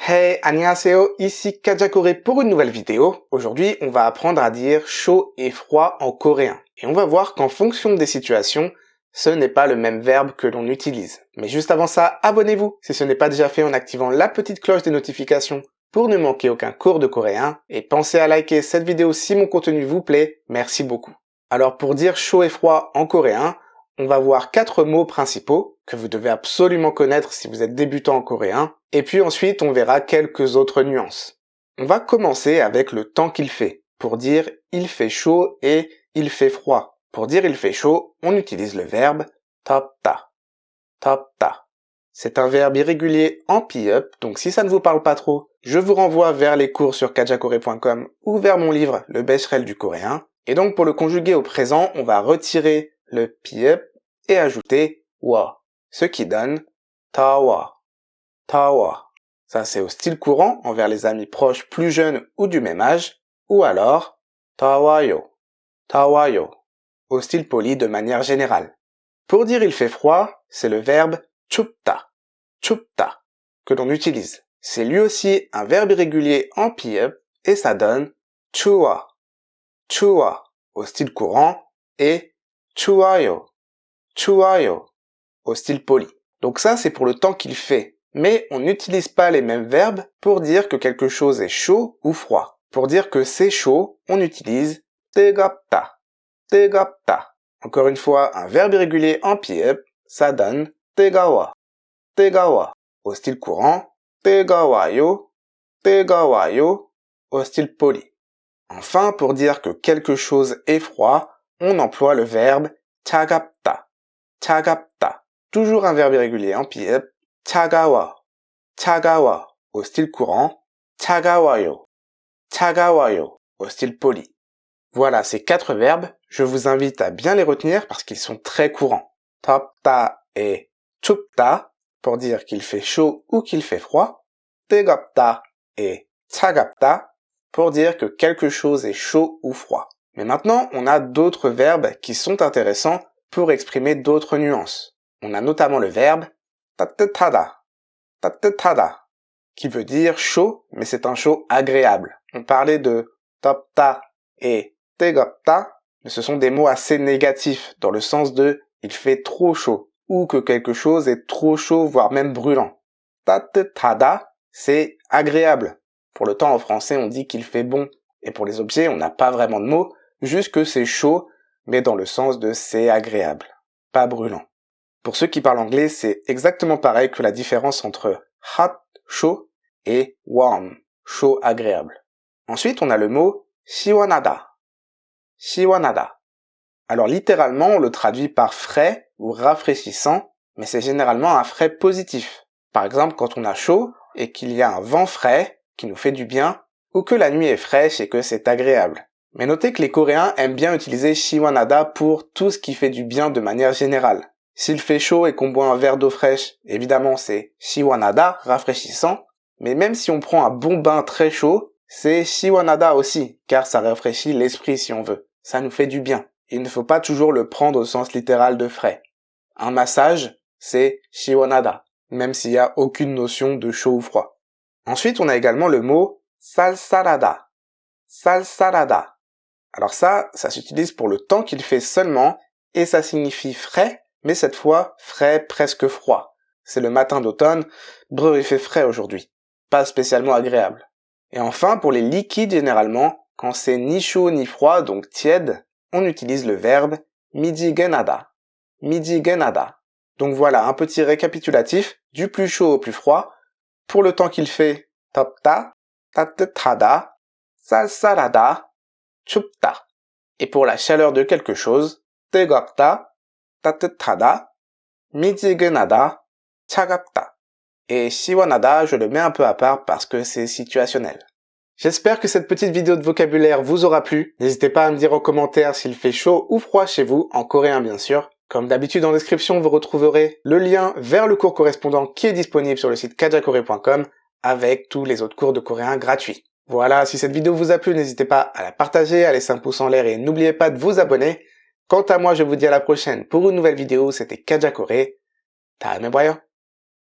Hey, annyeonghaseyo, ici Kajakore pour une nouvelle vidéo. Aujourd'hui, on va apprendre à dire chaud et froid en coréen. Et on va voir qu'en fonction des situations, ce n'est pas le même verbe que l'on utilise. Mais juste avant ça, abonnez-vous si ce n'est pas déjà fait en activant la petite cloche des notifications pour ne manquer aucun cours de coréen. Et pensez à liker cette vidéo si mon contenu vous plaît. Merci beaucoup. Alors pour dire chaud et froid en coréen, on va voir 4 mots principaux que vous devez absolument connaître si vous êtes débutant en coréen. Et puis ensuite, on verra quelques autres nuances. On va commencer avec le temps qu'il fait. Pour dire il fait chaud et il fait froid. Pour dire il fait chaud, on utilise le verbe 덥다. 덥다. C'est un verbe irrégulier en pi-up, donc si ça ne vous parle pas trop, je vous renvoie vers les cours sur kajakore.com ou vers mon livre Le Becherel du coréen. Et donc pour le conjuguer au présent, on va retirer le pi-up et ajouter wa, ce qui donne tawa. Tawa. Ça c'est au style courant envers les amis proches plus jeunes ou du même âge, ou alors tawayo. Tawayo. Au style poli de manière générale. Pour dire il fait froid, c'est le verbe 춥다. 춥다 que l'on utilise. C'est lui aussi un verbe irrégulier en pi-up et ça donne 추워. 추워 au style courant et 추워요. 추워요 au style poli. Donc ça c'est pour le temps qu'il fait. Mais on n'utilise pas les mêmes verbes pour dire que quelque chose est chaud ou froid. Pour dire que c'est chaud, on utilise 뜨겁다. 뜨겁다. Encore une fois, un verbe irrégulier en pi-up, ça donne 뜨거워. 뜨거워 au style courant, 뜨거워요. 뜨거워요 au style poli. Enfin, pour dire que quelque chose est froid, on emploie le verbe 차갑다. 차갑다. Toujours un verbe irrégulier en pi-up, 차가워. 차가워 au style courant, 차가워요. 차가워요 au style poli. Voilà ces 4 verbes, je vous invite à bien les retenir parce qu'ils sont très courants. 덥다 et 춥다 pour dire qu'il fait chaud ou qu'il fait froid. 뜨겁다 et 차갑다 pour dire que quelque chose est chaud ou froid. Mais maintenant, on a d'autres verbes qui sont intéressants pour exprimer d'autres nuances. On a notamment le verbe 따뜻하다. 따뜻하다 qui veut dire chaud, mais c'est un chaud agréable. On parlait de 덥다 et 뜨겁다, mais ce sont des mots assez négatifs, dans le sens de il fait trop chaud, ou que quelque chose est trop chaud, voire même brûlant. 따뜻하다, c'est agréable. Pour le temps en français, on dit qu'il fait bon, et pour les objets, on n'a pas vraiment de mots, juste que c'est chaud, mais dans le sens de c'est agréable, pas brûlant. Pour ceux qui parlent anglais, c'est exactement pareil que la différence entre hot, chaud, et warm, chaud, agréable. Ensuite, on a le mot 시원하다. 시원하다. Alors littéralement, on le traduit par frais ou rafraîchissant, mais c'est généralement un frais positif. Par exemple, quand on a chaud et qu'il y a un vent frais qui nous fait du bien, ou que la nuit est fraîche et que c'est agréable. Mais notez que les Coréens aiment bien utiliser 시원하다 pour tout ce qui fait du bien de manière générale. S'il fait chaud et qu'on boit un verre d'eau fraîche, évidemment c'est 시원하다, rafraîchissant, mais même si on prend un bon bain très chaud, c'est 시원하다 aussi, car ça rafraîchit l'esprit si on veut. Ça nous fait du bien. Il ne faut pas toujours le prendre au sens littéral de frais. Un massage, c'est 시원하다, même s'il n'y a aucune notion de chaud ou froid. Ensuite, on a également le mot 쌀쌀하다. 쌀쌀하다. Alors ça s'utilise pour le temps qu'il fait seulement, et ça signifie frais, mais cette fois, frais presque froid. C'est le matin d'automne, brr, il fait frais aujourd'hui. Pas spécialement agréable. Et enfin, pour les liquides généralement, quand c'est ni chaud ni froid, donc tiède, on utilise le verbe 미지근하다. 미지근하다. Donc voilà, un petit récapitulatif du plus chaud au plus froid. Pour le temps qu'il fait, 덥다, 따뜻하다, 쌀쌀하다, 춥다. Et pour la chaleur de quelque chose, 뜨겁다, 따뜻하다, 미지근하다, 차갑다. Et 시원하다, je le mets un peu à part parce que c'est situationnel. J'espère que cette petite vidéo de vocabulaire vous aura plu. N'hésitez pas à me dire en commentaire s'il fait chaud ou froid chez vous, en coréen bien sûr. Comme d'habitude en description, vous retrouverez le lien vers le cours correspondant qui est disponible sur le site kajakore.com avec tous les autres cours de coréen gratuits. Voilà, si cette vidéo vous a plu, n'hésitez pas à la partager, à laisser un pouce en l'air et n'oubliez pas de vous abonner. Quant à moi, je vous dis à la prochaine pour une nouvelle vidéo. C'était Kajakore. 다음에 봐요.